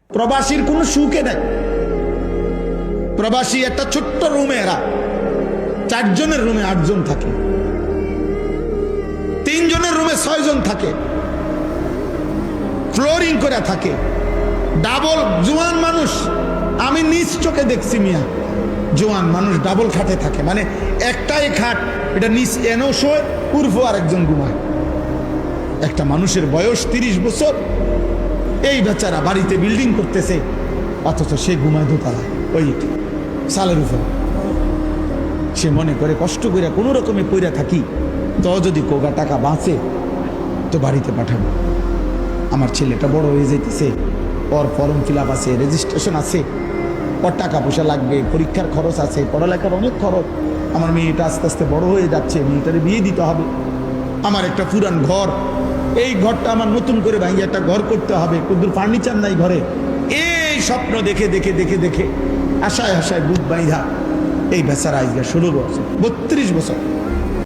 প্রবাসীর কোনো সুখে নাই। প্রবাসী একটা ছোট্ট রুমে, এরা 4 জনের রুমে 8 জন থাকে, 3 জনের রুমে 6 জন থাকে, ফ্লোরিং করে থাকে, ডাবল। জোয়ান মানুষ আমি নিজ চোখে দেখছি মিয়া, জোয়ান মানুষ ডাবল খাটে থাকে, মানে একটাই খাট, এটা নিচ এনেও শোয়, পূর্ব আরেকজন ঘুমায়। একটা মানুষের বয়স 30 বছর, এই বেচারা বাড়িতে বিল্ডিং করতেছে, অথচ সে ঘুমায় দোতলায় ওই সালের উপর। সে মনে করে কষ্ট করে কোনো রকমে পইরা থাকি, তো যদি কোগা টাকা বাঁচে তো বাড়িতে পাঠাবো। আমার ছেলেটা বড় হয়ে যেতেছে, ওর ফর্ম ফিল আপ আছে, রেজিস্ট্রেশন আছে, ওর টাকা পয়সা লাগবে, পরীক্ষার খরচ আছে, পড়ালেখার অনেক খরচ। আমার মেয়েটা আস্তে আস্তে বড় হয়ে যাচ্ছে, মেয়েটারে বিয়ে দিতে হবে। আমার একটা পুরান ঘর, এই ঘরটা আমার নতুন করে ভাঙিয়ে একটা ঘর করতে হবে, কুদুর ফার্নিচার নাই ঘরে। এই স্বপ্ন দেখে দেখে দেখে দেখে আশায় আশায় বুক বাইধা এই বেচারা আজকে 16 বছর 32 বছর